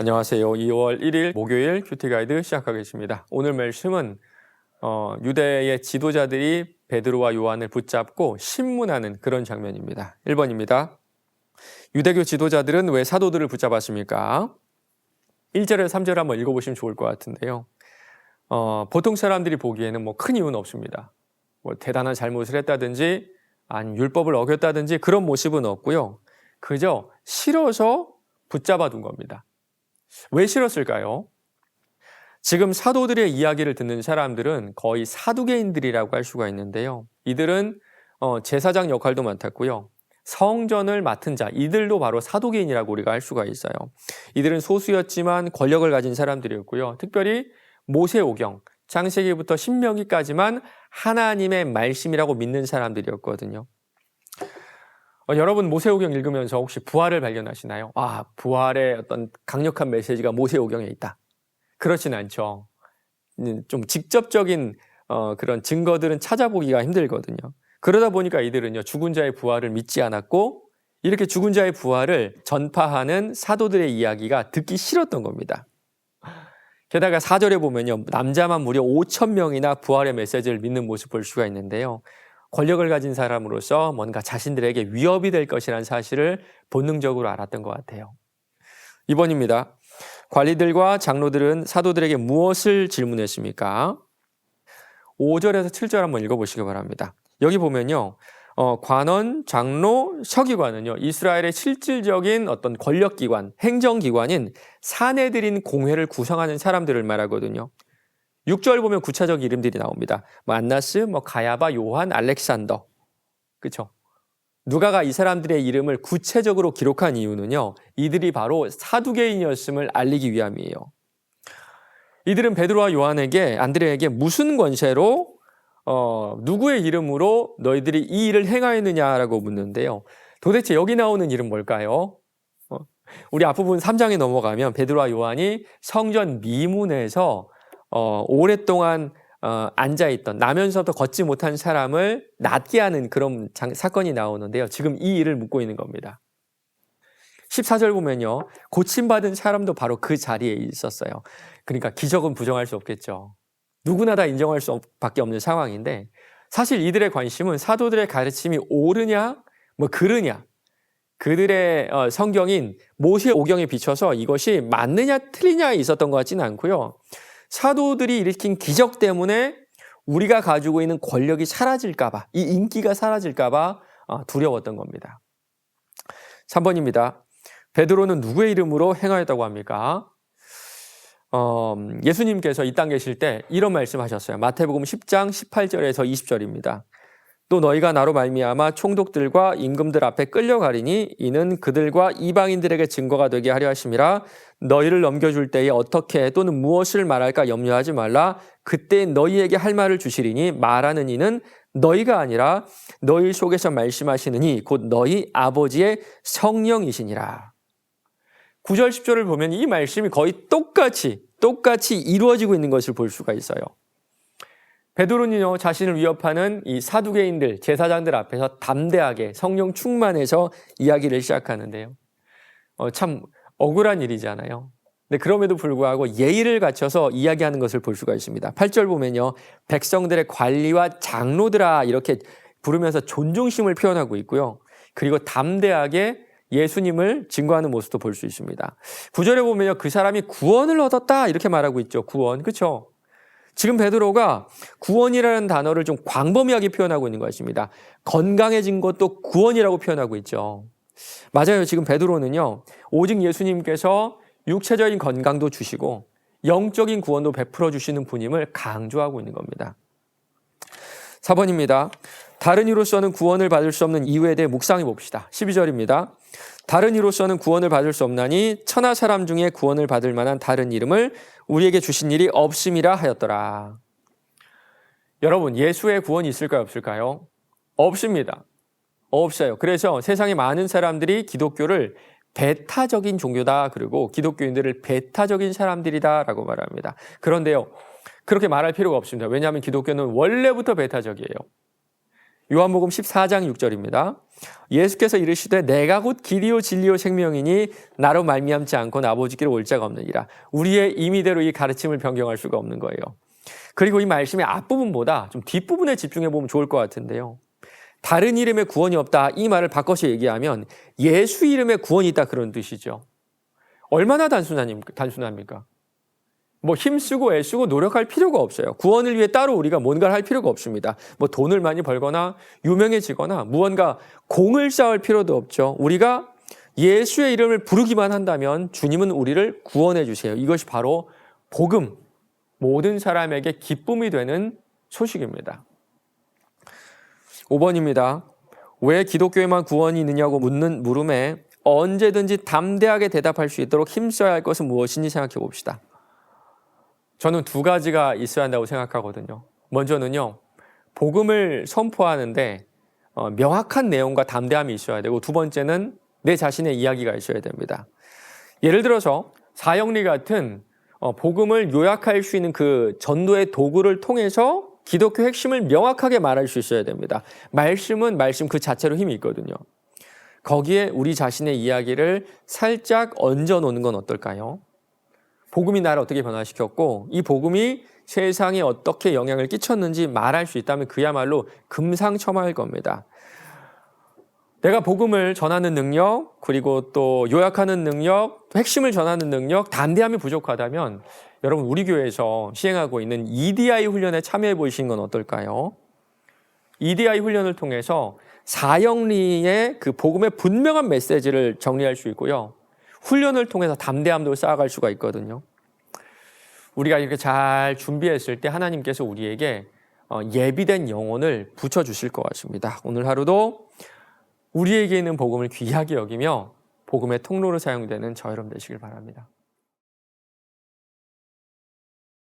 안녕하세요. 2월 1일 목요일 큐티 가이드 시작하겠습니다. 오늘 말씀은 유대의 지도자들이 베드로와 요한을 붙잡고 신문하는 그런 장면입니다. 1번입니다. 유대교 지도자들은 왜 사도들을 붙잡았습니까? 1절에서 3절 한번 읽어보시면 좋을 것 같은데요. 보통 사람들이 보기에는 큰 이유는 없습니다. 대단한 잘못을 했다든지 아니면 율법을 어겼다든지 그런 모습은 없고요. 그저 싫어서 붙잡아 둔 겁니다. 왜 싫었을까요? 지금 사도들의 이야기를 듣는 사람들은 거의 사두개인들이라고 할 수가 있는데요. 이들은 제사장 역할도 맡았고요. 성전을 맡은 자, 이들도 바로 사두개인이라고 우리가 할 수가 있어요. 이들은 소수였지만 권력을 가진 사람들이었고요. 특별히 모세오경, 창세기부터 신명기까지만 하나님의 말씀이라고 믿는 사람들이었거든요. 여러분 모세오경 읽으면서 혹시 부활을 발견하시나요? 부활의 어떤 강력한 메시지가 모세오경에 있다. 그렇진 않죠. 좀 직접적인 그런 증거들은 찾아보기가 힘들거든요. 그러다 보니까 이들은요, 죽은 자의 부활을 믿지 않았고 이렇게 죽은 자의 부활을 전파하는 사도들의 이야기가 듣기 싫었던 겁니다. 게다가 4절에 보면요, 남자만 무려 5,000명이나 부활의 메시지를 믿는 모습을 볼 수가 있는데요. 권력을 가진 사람으로서 뭔가 자신들에게 위협이 될 것이라는 사실을 본능적으로 알았던 것 같아요. 2번입니다. 관리들과 장로들은 사도들에게 무엇을 질문했습니까? 5절에서 7절 한번 읽어보시기 바랍니다. 여기 보면요, 관원, 장로, 서기관은요, 이스라엘의 실질적인 어떤 권력기관, 행정기관인 사내들인 공회를 구성하는 사람들을 말하거든요. 6절 보면 구체적 이름들이 나옵니다. 안나스, 가야바, 요한, 알렉산더. 그렇죠? 누가가 이 사람들의 이름을 구체적으로 기록한 이유는요, 이들이 바로 사두개인이었음을 알리기 위함이에요. 이들은 베드로와 요한에게, 안드레에게 무슨 권세로 누구의 이름으로 너희들이 이 일을 행하였느냐라고 묻는데요. 도대체 여기 나오는 일은 뭘까요? 우리 앞부분 3장에 넘어가면 베드로와 요한이 성전 미문에서 오랫동안 앉아있던, 나면서도 걷지 못한 사람을 낫게 하는 그런 사건이 나오는데요. 지금 이 일을 묻고 있는 겁니다. 14절 보면요, 고침받은 사람도 바로 그 자리에 있었어요. 그러니까 기적은 부정할 수 없겠죠. 누구나 다 인정할 수밖에 없는 상황인데, 사실 이들의 관심은 사도들의 가르침이 옳으냐 그르냐, 그들의 성경인 모세오경에 비춰서 이것이 맞느냐 틀리냐에 있었던 것 같지는 않고요. 사도들이 일으킨 기적 때문에 우리가 가지고 있는 권력이 사라질까 봐, 이 인기가 사라질까 봐 두려웠던 겁니다. 3번입니다. 베드로는 누구의 이름으로 행하였다고 합니까? 예수님께서 이 땅 계실 때 이런 말씀하셨어요. 마태복음 10장 18절에서 20절입니다. 또 너희가 나로 말미암아 총독들과 임금들 앞에 끌려가리니 이는 그들과 이방인들에게 증거가 되게 하려 하심이라. 너희를 넘겨줄 때에 어떻게 또는 무엇을 말할까 염려하지 말라. 그때 너희에게 할 말을 주시리니 말하는 이는 너희가 아니라 너희 속에서 말씀하시는 이 곧 너희 아버지의 성령이시니라. 9절 10절을 보면 이 말씀이 거의 똑같이 이루어지고 있는 것을 볼 수가 있어요. 베드로는요, 자신을 위협하는 이 사두개인들, 제사장들 앞에서 담대하게 성령 충만해서 이야기를 시작하는데요. 참 억울한 일이잖아요. 근데 그럼에도 불구하고 예의를 갖춰서 이야기하는 것을 볼 수가 있습니다. 8절 보면요, 백성들의 관리와 장로들아 이렇게 부르면서 존중심을 표현하고 있고요. 그리고 담대하게 예수님을 증거하는 모습도 볼 수 있습니다. 9절에 보면요, 그 사람이 구원을 얻었다 이렇게 말하고 있죠. 구원, 그렇죠? 지금 베드로가 구원이라는 단어를 좀 광범위하게 표현하고 있는 것입니다. 건강해진 것도 구원이라고 표현하고 있죠. 맞아요. 지금 베드로는요, 오직 예수님께서 육체적인 건강도 주시고 영적인 구원도 베풀어 주시는 분임을 강조하고 있는 겁니다. 4번입니다. 다른 이로서는 구원을 받을 수 없는 이유에 대해 묵상해 봅시다. 12절입니다. 다른 이로서는 구원을 받을 수 없나니 천하 사람 중에 구원을 받을 만한 다른 이름을 우리에게 주신 일이 없음이라 하였더라. 여러분, 예수의 구원이 있을까요, 없을까요? 없습니다. 없어요. 그래서 세상에 많은 사람들이 기독교를 배타적인 종교다, 그리고 기독교인들을 배타적인 사람들이다라고 말합니다. 그런데요, 그렇게 말할 필요가 없습니다. 왜냐하면 기독교는 원래부터 배타적이에요. 요한복음 14장 6절입니다. 예수께서 이르시되 내가 곧 길이요 진리요 생명이니 나로 말미암지 않고는 아버지께로 올 자가 없느니라. 우리의 임의대로 이 가르침을 변경할 수가 없는 거예요. 그리고 이 말씀의 앞부분보다 좀 뒷부분에 집중해 보면 좋을 것 같은데요. 다른 이름에 구원이 없다, 이 말을 바꿔서 얘기하면 예수 이름에 구원이 있다, 그런 뜻이죠. 얼마나 단순합니까? 뭐 힘쓰고 애쓰고 노력할 필요가 없어요. 구원을 위해 따로 우리가 뭔가를 할 필요가 없습니다. 뭐 돈을 많이 벌거나 유명해지거나 무언가 공을 쌓을 필요도 없죠. 우리가 예수의 이름을 부르기만 한다면 주님은 우리를 구원해 주세요. 이것이 바로 복음, 모든 사람에게 기쁨이 되는 소식입니다. 5번입니다. 왜 기독교에만 구원이 있느냐고 묻는 물음에 언제든지 담대하게 대답할 수 있도록 힘써야 할 것은 무엇인지 생각해 봅시다. 저는 두 가지가 있어야 한다고 생각하거든요. 먼저는요, 복음을 선포하는데 명확한 내용과 담대함이 있어야 되고, 두 번째는 내 자신의 이야기가 있어야 됩니다. 예를 들어서 사형리 같은 복음을 요약할 수 있는 그 전도의 도구를 통해서 기독교 핵심을 명확하게 말할 수 있어야 됩니다. 말씀은 말씀 그 자체로 힘이 있거든요. 거기에 우리 자신의 이야기를 살짝 얹어 놓는 건 어떨까요? 복음이 나를 어떻게 변화시켰고 이 복음이 세상에 어떻게 영향을 끼쳤는지 말할 수 있다면 그야말로 금상첨화일 겁니다. 내가 복음을 전하는 능력, 그리고 또 요약하는 능력, 핵심을 전하는 능력, 담대함이 부족하다면 여러분, 우리 교회에서 시행하고 있는 EDI 훈련에 참여해 보시는 건 어떨까요? EDI 훈련을 통해서 사형리의 그 복음의 분명한 메시지를 정리할 수 있고요. 훈련을 통해서 담대함도 쌓아갈 수가 있거든요. 우리가 이렇게 잘 준비했을 때 하나님께서 우리에게 예비된 영혼을 붙여주실 것 같습니다. 오늘 하루도 우리에게 있는 복음을 귀하게 여기며 복음의 통로로 사용되는 저 여러분 되시길 바랍니다.